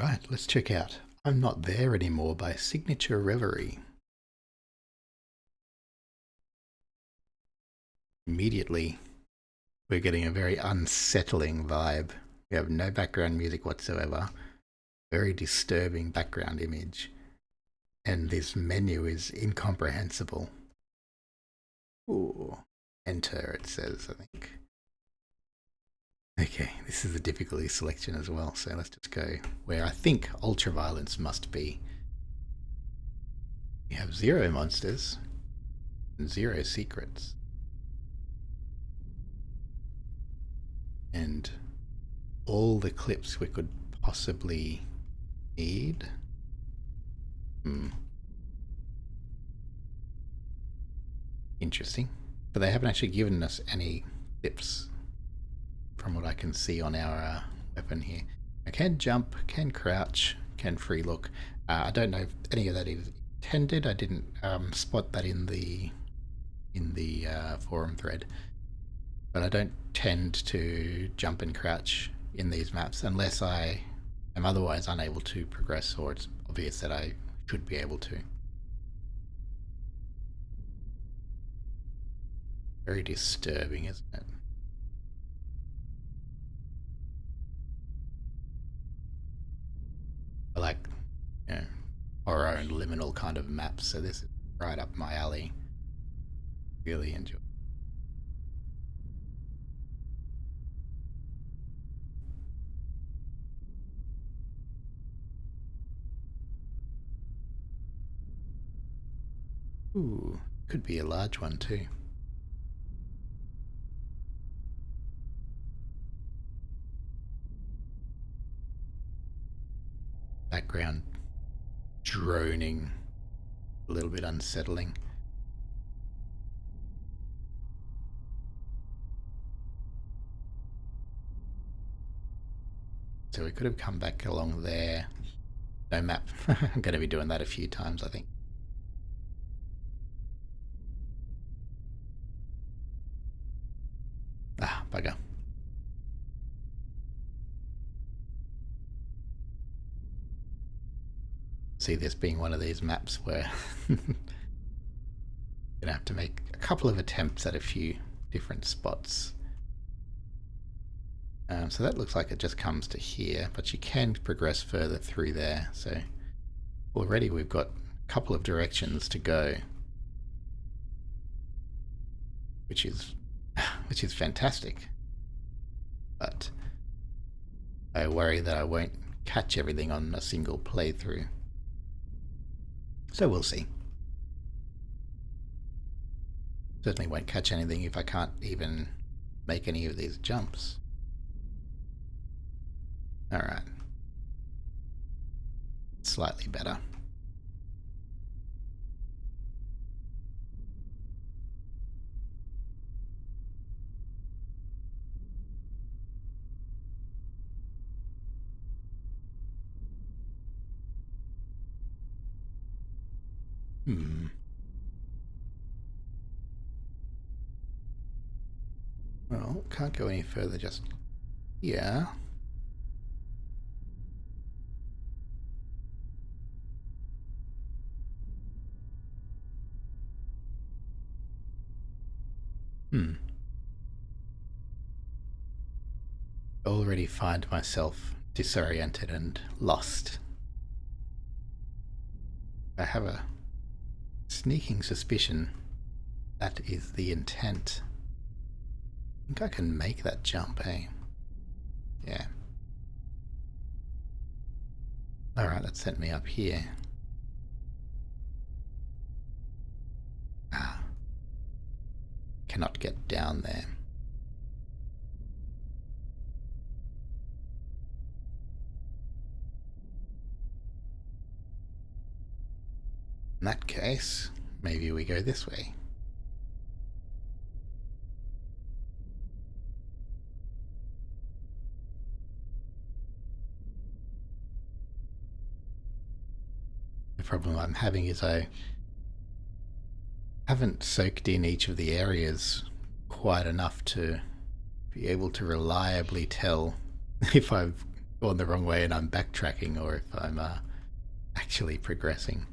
Alright, let's check out I'm Not There Anymore by SignatureReverie. Immediately, we're getting a very unsettling vibe. We have no background music whatsoever, very disturbing background image, and this menu is incomprehensible. Ooh, enter it says, I think. Okay, this is a difficulty selection as well, so let's just go where I think ultraviolence must be. We have 0 monsters and 0 secrets. And all the clips we could possibly need. Interesting. But they haven't actually given us any clips from what I can see on our weapon here. I can jump, can crouch, can free look. I don't know if any of that is intended. I didn't spot that in the forum thread. But I don't tend to jump and crouch in these maps unless I am otherwise unable to progress, or it's obvious that I should be able to. Very disturbing, isn't it? I like, you know, our own liminal kind of maps, so this is right up my alley. Really enjoy. Ooh, could be a large one too. Background droning, a little bit unsettling. So we could have come back along there. No map. I'm going to be doing that a few times, I think. Ah, bugger. See this being one of these maps where I'm gonna have to make a couple of attempts at a few different spots. So that looks like it just comes to here, but you can progress further through there. So already we've got a couple of directions to go, which is fantastic. But I worry that I won't catch everything on a single playthrough. So we'll see. Certainly won't catch anything if I can't even make any of these jumps. Alright. Slightly better. Well, can't go any further just here. Already find myself disoriented and lost. I have a sneaking suspicion that is the intent. I think I can make that jump, eh? Yeah. Alright, that sent me up here. Ah. Cannot get down there. In that case, maybe we go this way. The problem I'm having is I haven't soaked in each of the areas quite enough to be able to reliably tell if I've gone the wrong way and I'm backtracking, or if I'm actually progressing.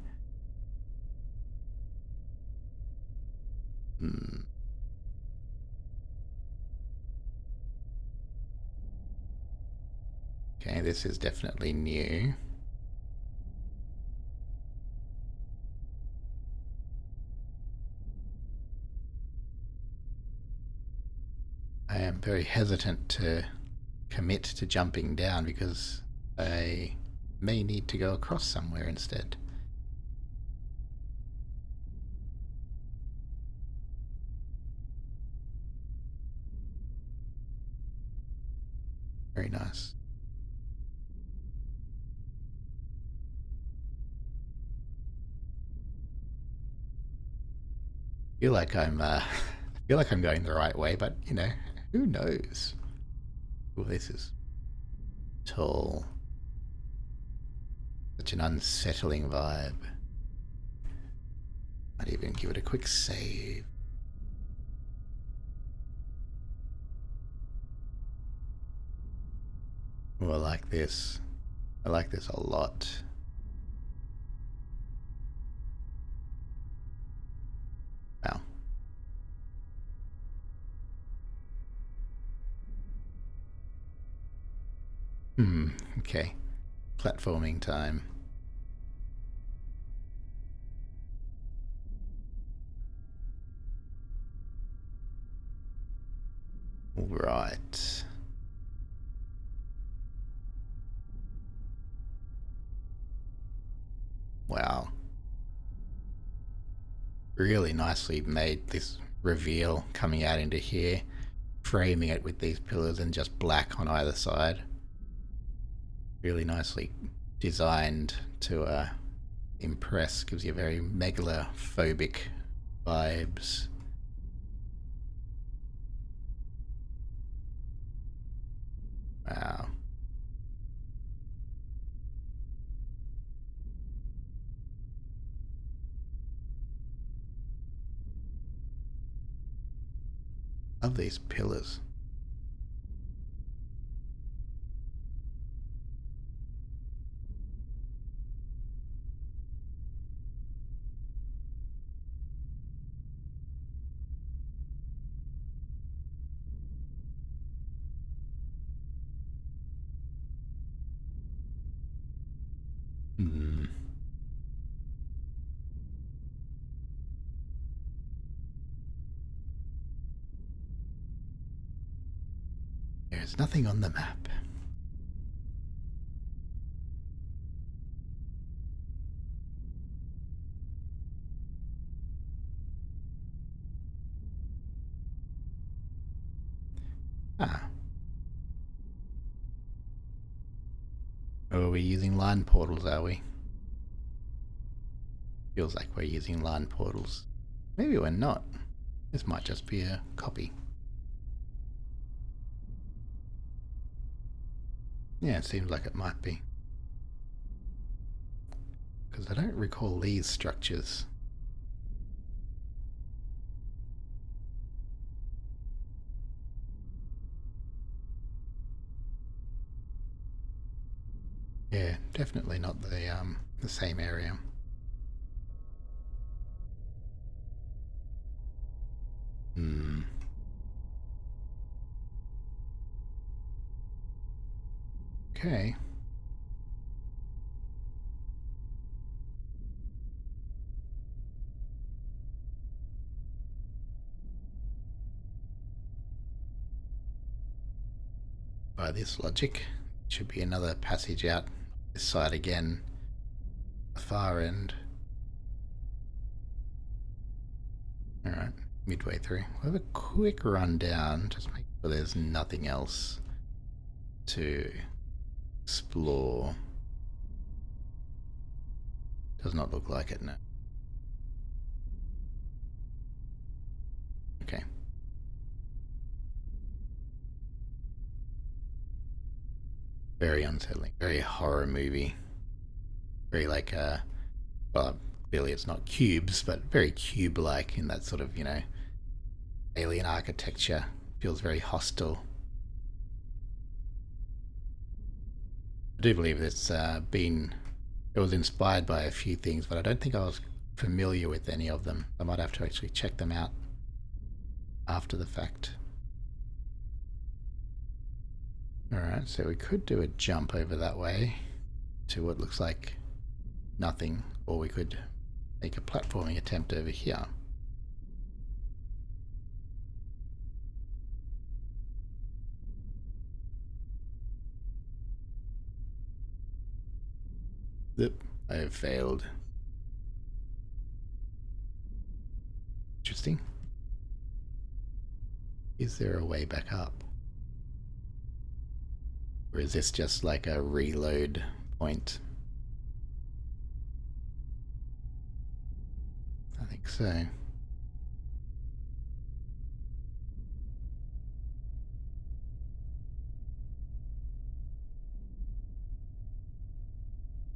Okay, this is definitely new. I am very hesitant to commit to jumping down because I may need to go across somewhere instead. Very nice. I feel like I'm going the right way, but you know, who knows? Oh, this is tall. Such an unsettling vibe. Might even give it a quick save. Oh, I like this. I like this a lot. Wow. Okay. Platforming time. All right. Wow. Really nicely made, this reveal coming out into here, framing it with these pillars and just black on either side. Really nicely designed to impress. Gives you very megalophobic vibes. Wow. Love these pillars. There's nothing on the map. Ah. Oh, are we using line portals, are we? Feels like we're using line portals. Maybe we're not. This might just be a copy. Yeah, it seems like it might be. Because I don't recall these structures. Yeah, definitely not the same area. Okay. By this logic, should be another passage out this side again, the far end. Alright, midway through. We'll have a quick run down, just make sure there's nothing else to explore. Does not look like it, no. Okay. Very unsettling, very horror movie. Very like, well, clearly it's not cubes, but very cube-like in that sort of, you know, alien architecture. Feels very hostile. I do believe it's it was inspired by a few things, but I don't think I was familiar with any of them. I might have to actually check them out after the fact. Alright, so we could do a jump over that way to what looks like nothing, or we could make a platforming attempt over here. Yep, I have failed. Interesting. Is there a way back up? Or is this just like a reload point? I think so. I'm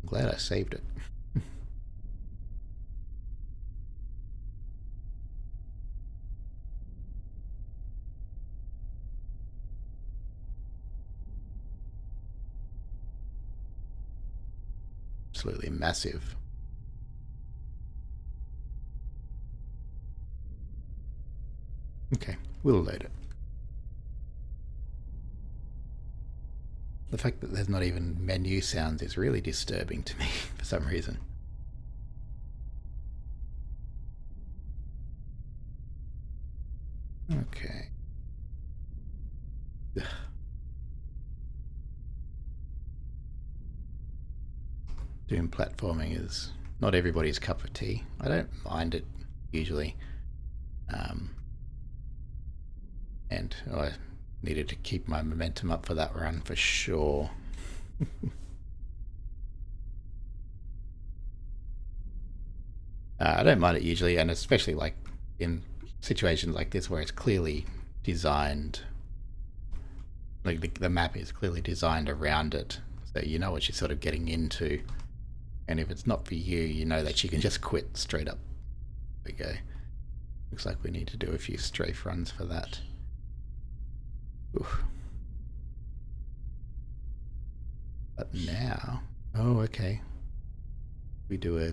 glad I saved it. Absolutely massive. Okay, we'll load it. The fact that there's not even menu sounds is really disturbing to me for some reason. Okay. Ugh. Doing platforming is not everybody's cup of tea. I don't mind it usually. And I needed to keep my momentum up for that run for sure. I don't mind it usually, and especially like in situations like this where it's clearly designed, like the map is clearly designed around it, so you know what you're sort of getting into. And if it's not for you, you know that you can just quit straight up. There we go. Looks like we need to do a few strafe runs for that. Oof. But now, oh, okay. We do a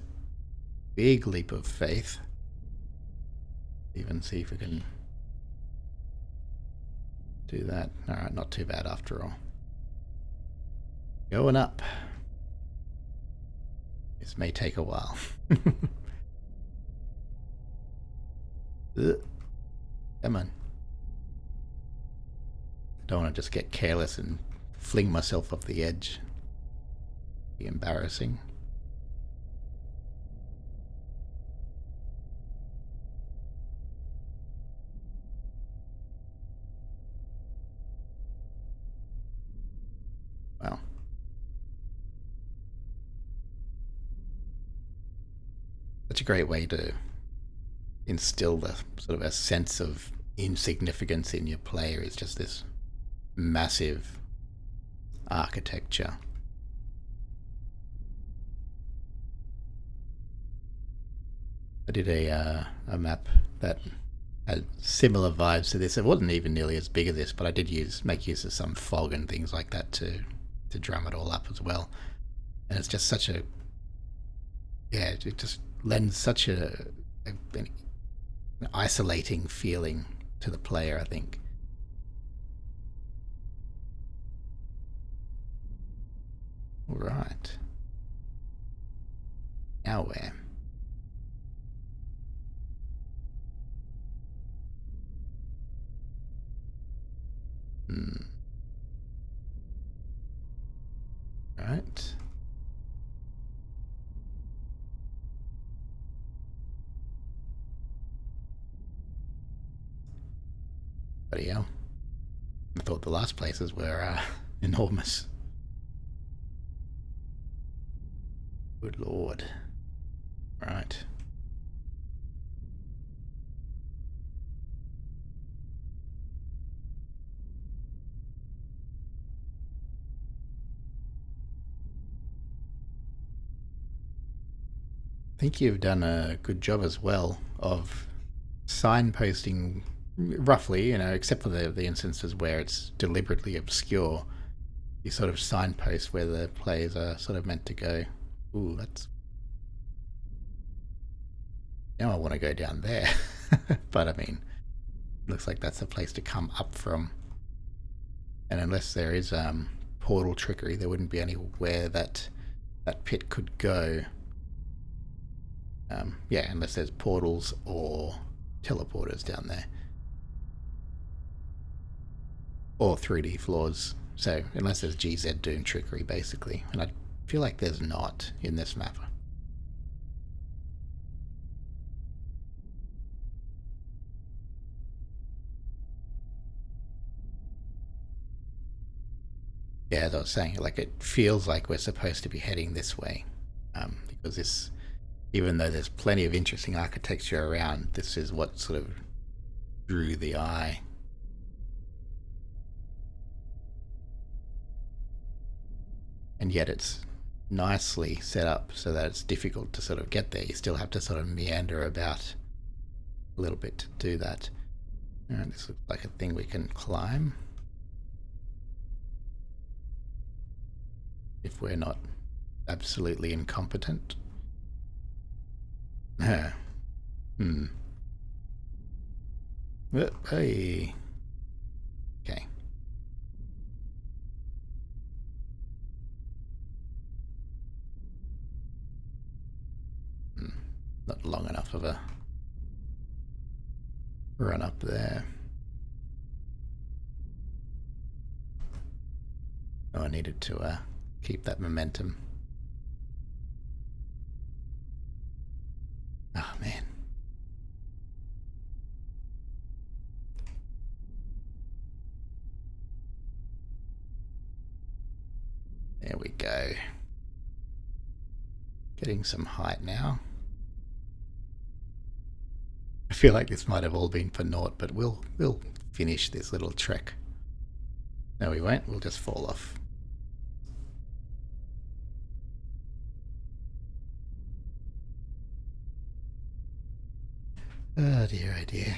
big leap of faith. Even see if we can do that. Alright, not too bad after all. Going up. This may take a while. Come on. Don't want to just get careless and fling myself off the edge. Be embarrassing. Wow. Such a great way to instill the sort of a sense of insignificance in your player, is just this massive architecture. I did a map that had similar vibes to this. It wasn't even nearly as big as this, but I did make use of some fog and things like that to drum it all up as well. And it's just such a, yeah, it just lends such an isolating feeling to the player, I think. All right. Now where? Right. Bloody hell. I thought the last places were enormous. Good lord. Right. I think you've done a good job as well of signposting roughly, you know, except for the instances where it's deliberately obscure, you sort of signpost where the players are sort of meant to go. Ooh, that's... Now I want to go down there. But I mean, looks like that's the place to come up from. And unless there is portal trickery, there wouldn't be anywhere that that pit could go. Yeah, unless there's portals or teleporters down there. Or 3D floors. So unless there's GZ Doom trickery, basically. And I feel like there's not in this map. Yeah, as I was saying, like it feels like we're supposed to be heading this way. Because this, even though there's plenty of interesting architecture around, this is what sort of drew the eye. And yet it's nicely set up so that it's difficult to sort of get there. You still have to sort of meander about a little bit to do that. And this looks like a thing we can climb. If we're not absolutely incompetent. Hey. Okay. Not long enough of a run up there. Oh, I needed to keep that momentum. Oh man. There we go. Getting some height now. I feel like this might have all been for naught, but we'll finish this little trek. No, we won't. We'll just fall off. Oh dear, oh dear.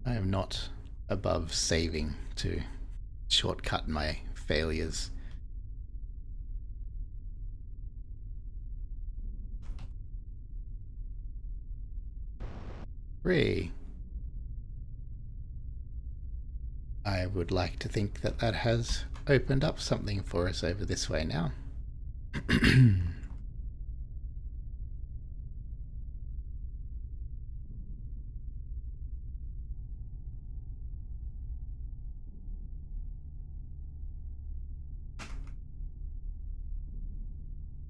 I am not above saving to shortcut my failures. Hooray! I would like to think that that has opened up something for us over this way now.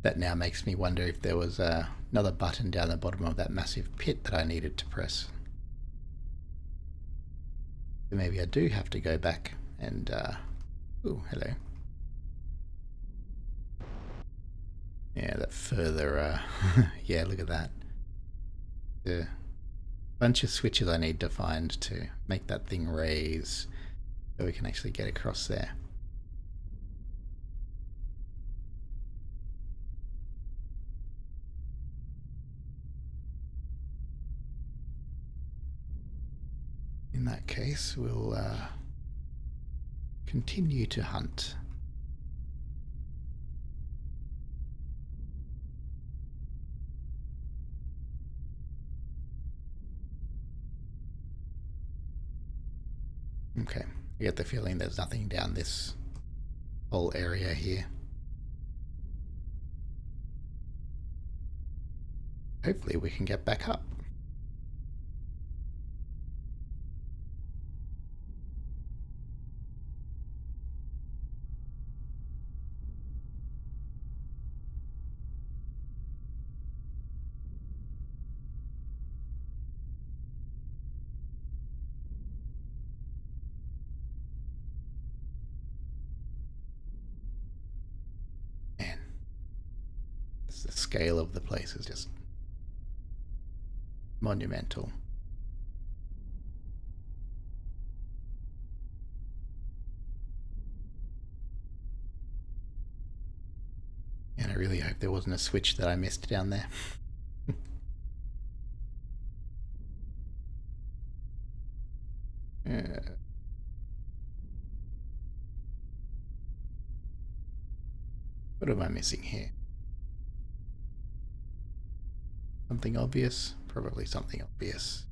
That now makes me wonder if there was another button down the bottom of that massive pit that I needed to press. So maybe I do have to go back and... oh, hello. Yeah, that further... yeah, look at that. The bunch of switches I need to find to make that thing raise so we can actually get across there. In that case, we'll continue to hunt. Okay, I get the feeling there's nothing down this whole area here. Hopefully we can get back up. Man, the scale of the place is just monumental. And I really hope there wasn't a switch that I missed down there. What am I missing here? Something obvious? Probably something obvious.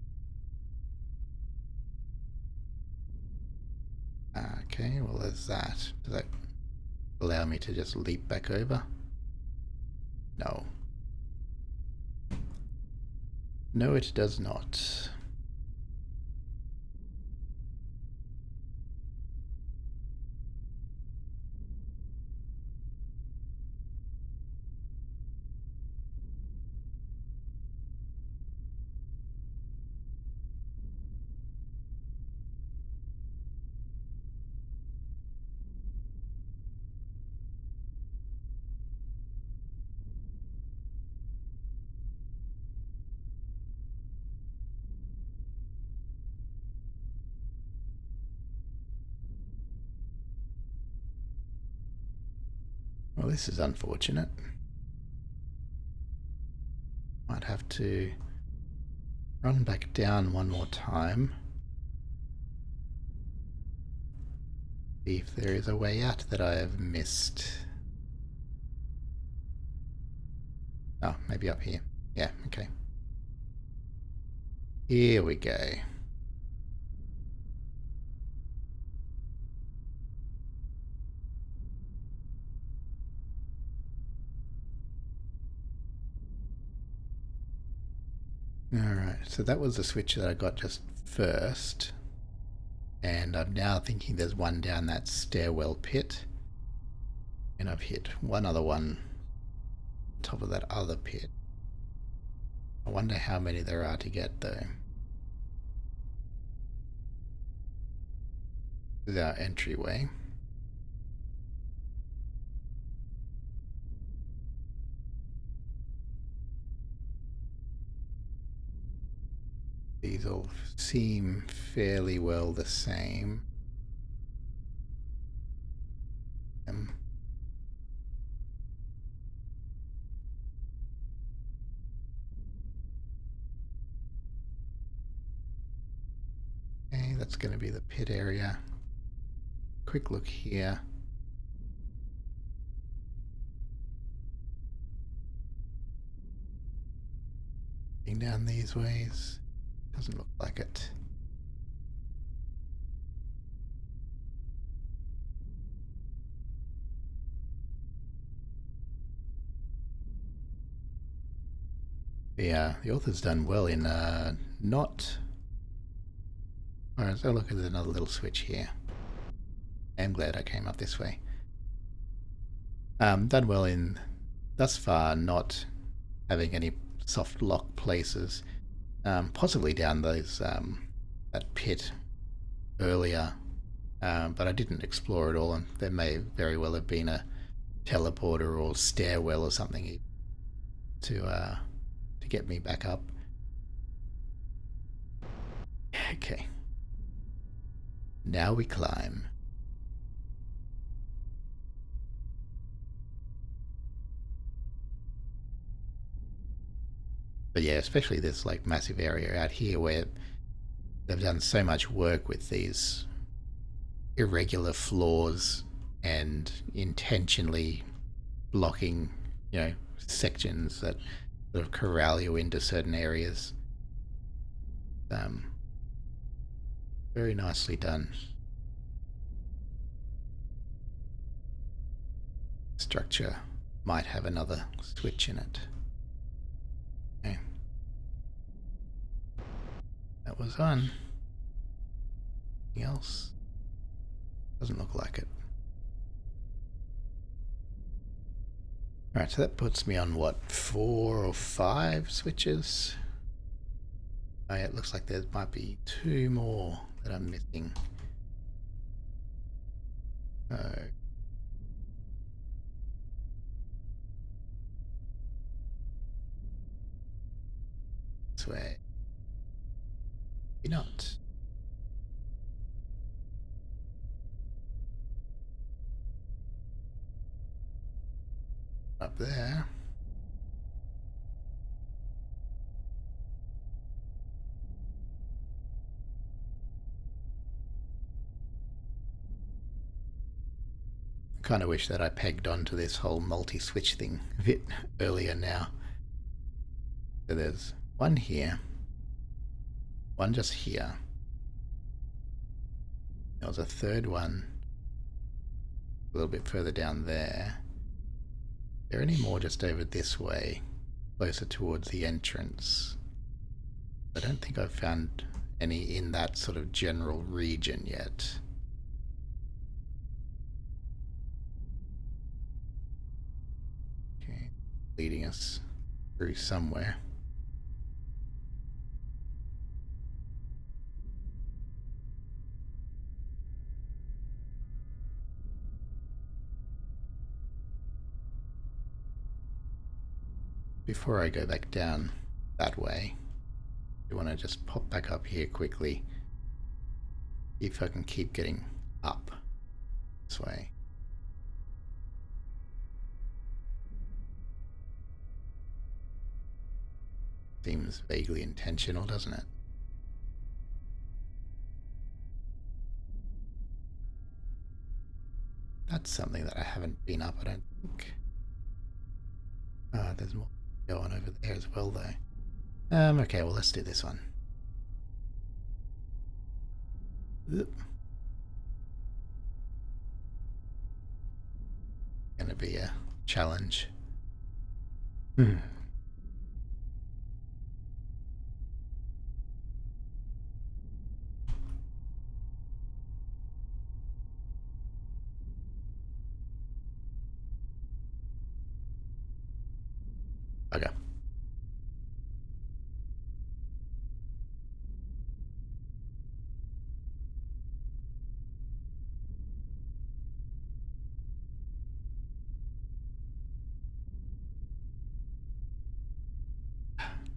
Okay, well there's that. Does that allow me to just leap back over? No. No, it does not. Well, this is unfortunate. Might have to run back down one more time. See if there is a way out that I have missed. Oh, maybe up here. Yeah, okay. Here we go. Alright, so that was the switch that I got just first. And I'm now thinking there's one down that stairwell pit. And I've hit one other one on top of that other pit. I wonder how many there are to get though. This is our entryway. These all seem fairly well the same. Okay, that's going to be the pit area. Quick look here. Down these ways. Doesn't look like it. The author's done well in not... Alright, so look, there's another little switch here. I'm glad I came up this way. Done well in, thus far, not having any soft lock places. Possibly down those that pit earlier, but I didn't explore it all, and there may very well have been a teleporter or stairwell or something to get me back up. Okay. Now we climb. But yeah, especially this like massive area out here where they've done so much work with these irregular floors and intentionally blocking, you know, sections that sort of corral you into certain areas. Very nicely done. Structure might have another switch in it. Okay. That was on. Anything else? Doesn't look like it. Alright, so that puts me on what, 4 or 5 switches? Oh yeah, it looks like there might be 2 more that I'm missing. This way. Maybe not. Up there. I kind of wish that I pegged onto this whole multi-switch thing a bit earlier now. So there's one here, one just here. There was a third one a little bit further down there. Are there any more just over this way, closer towards the entrance? I don't think I've found any in that sort of general region yet. Okay, leading us through somewhere. Before I go back down that way, I want to just pop back up here quickly. See if I can keep getting up this way. Seems vaguely intentional, doesn't it? That's something that I haven't been up, I don't think. There's more going over there as well, though. Okay, well, let's do this one. Gonna be a challenge. Okay.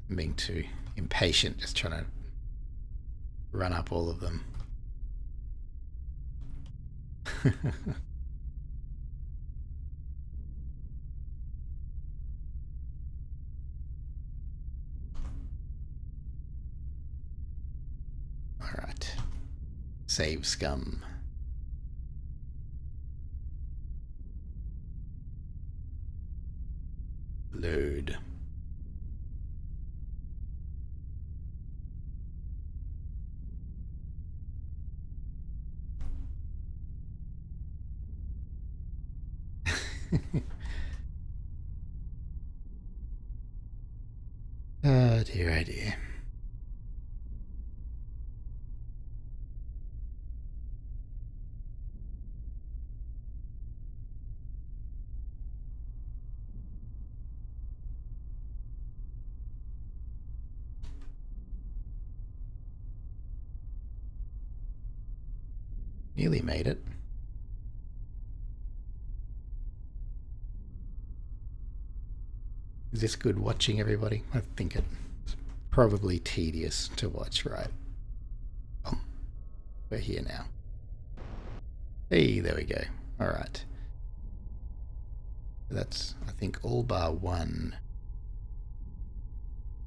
I'm being too impatient, just trying to run up all of them. Alright. Save scum. Load. Oh dear, oh dear. Nearly made it. Is this good watching, everybody? I think it's probably tedious to watch, right? Oh, we're here now. Hey, there we go. Alright. That's, I think, all bar one.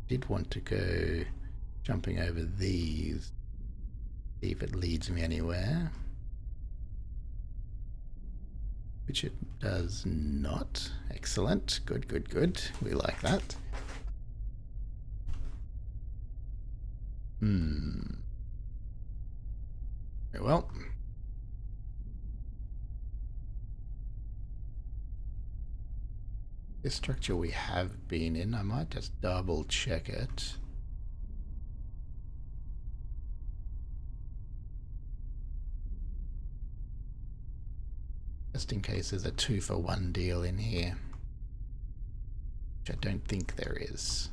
Did want to go jumping over these. See if it leads me anywhere. Which it does not. Excellent. Good, good, good. We like that. Very well. This structure we have been in, I might just double check it. Just in case there's a 2-for-1 deal in here. Which I don't think there is.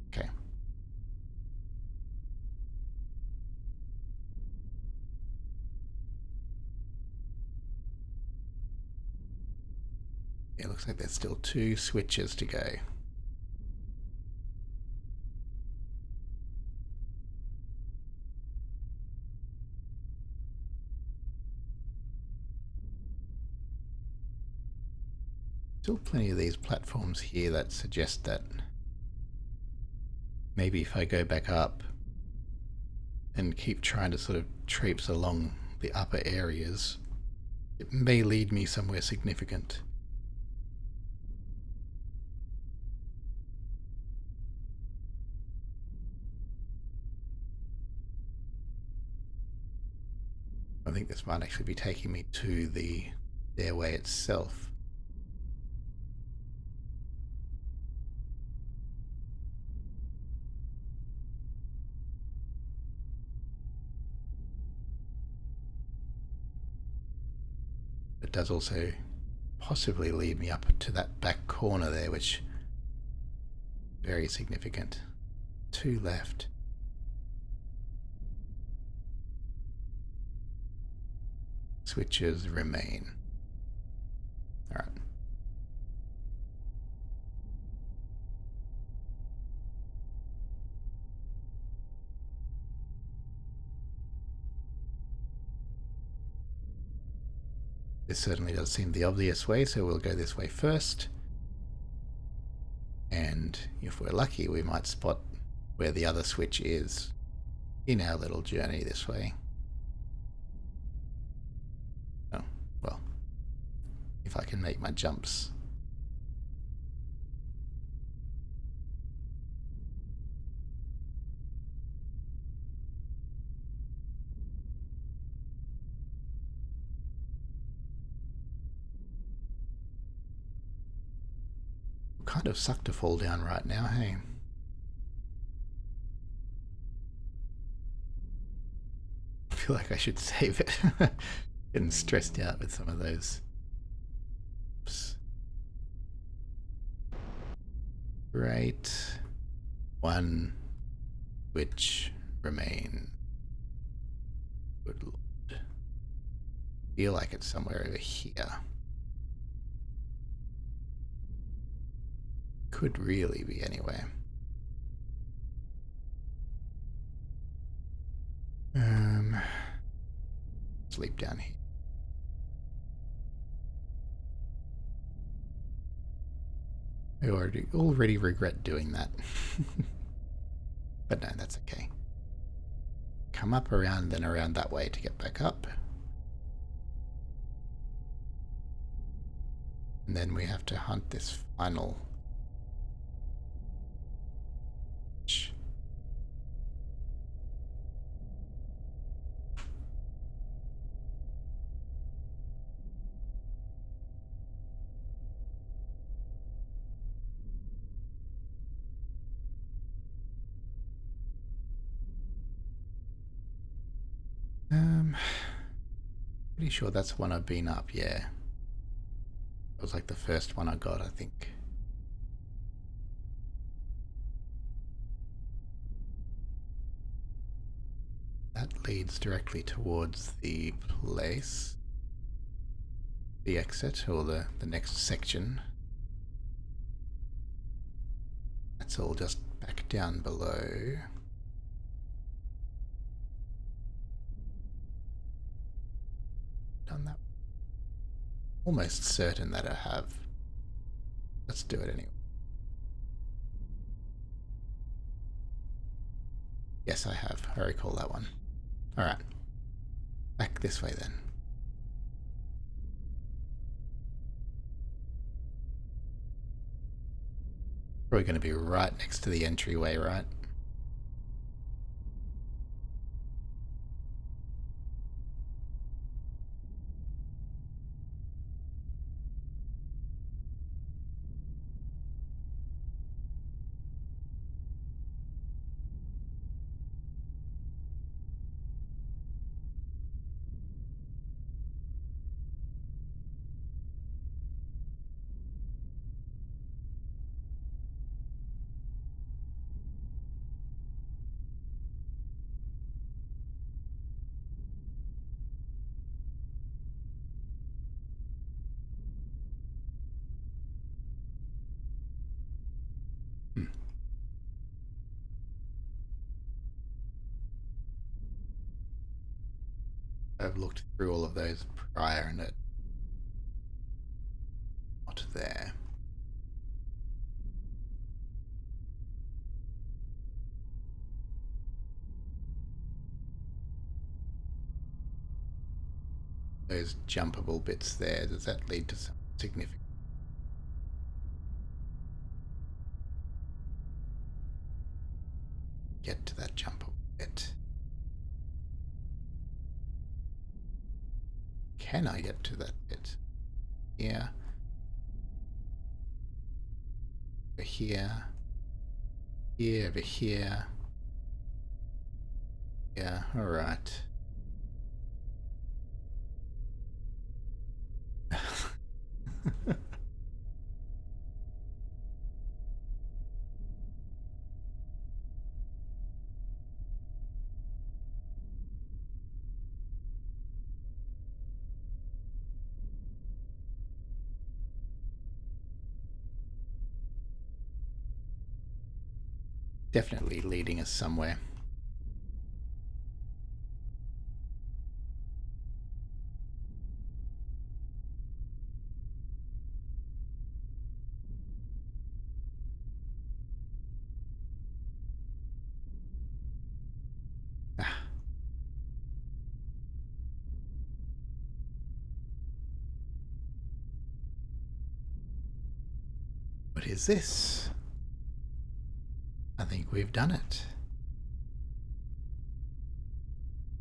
Okay. It looks like there's still 2 switches to go. Still plenty of these platforms here that suggest that maybe if I go back up and keep trying to sort of traipse along the upper areas, It may lead me somewhere significant. I think this might actually be taking me to the stairway itself. It does also possibly lead me up to that back corner there, which is very significant. 2 left. Switches remain. All right. This certainly does seem the obvious way, so we'll go this way first. And if we're lucky, we might spot where the other switch is in our little journey this way. Oh, well, if I can make my jumps. Kind of suck to fall down right now, hey? I feel like I should save it. Getting stressed out with some of those. Oops. Right. 1 which remain. Good lord. Feel like it's somewhere over here. Could really be anywhere. Sleep down here. I already regret doing that. But no, that's okay. Come up around, then around that way to get back up. And then we have to hunt this final. Pretty sure that's one I've been up, yeah. It was like the first one I got, I think. That leads directly towards the place. The exit, or the next section. That's all just back down below. Done that. Almost certain that I have. Let's do it anyway. Yes, I have. I recall that one. Alright. Back this way then. Probably going to be right next to the entryway, right? I've looked through all of those prior and it's not there. those jumpable bits there, does that lead to some significant? Get to that jumpable bit. Can I get to that bit? Yeah. Over here. Here, over here. Yeah, alright. Definitely leading us somewhere. Ah. What is this? I think we've done it.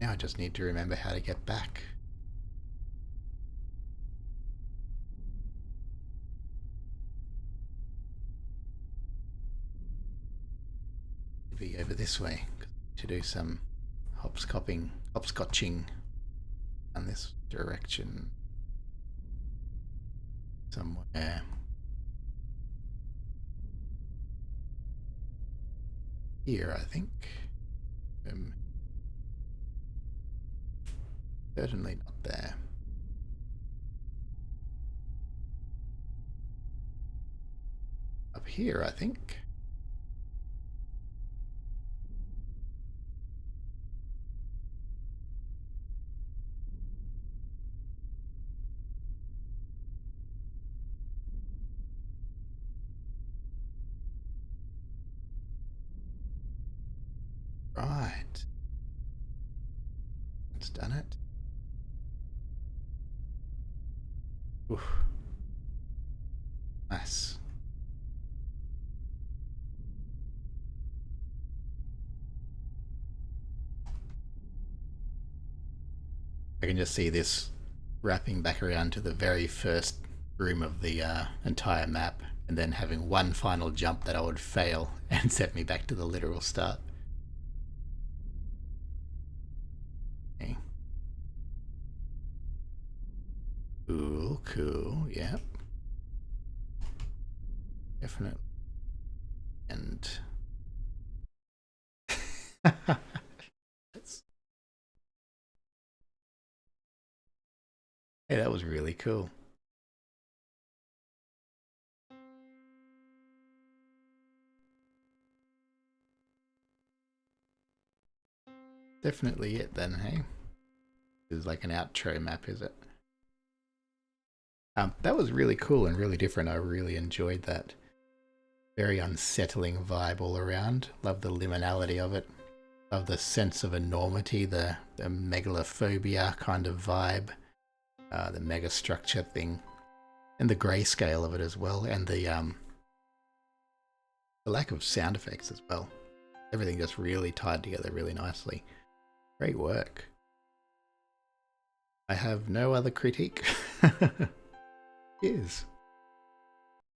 Now I just need to remember how to get back. Be over this way to do some hopscotching in this direction somewhere. Here, I think. Certainly not there. Up here, I think. Right. It's done it. Oof. Nice. I can just see this wrapping back around to the very first room of the entire map, and then having one final jump that I would fail and set me back to the literal start. Okay. Cool, cool, yep. Definitely. And hey, that was really cool. Definitely it then, hey? This is like an outro map, is it? That was really cool and really different. I really enjoyed that. Very unsettling vibe all around. Love the liminality of it. Love the sense of enormity, the megalophobia kind of vibe, the megastructure thing, and the grayscale of it as well, and the lack of sound effects as well. Everything just really tied together really nicely. Great work. I have no other critique. Cheers.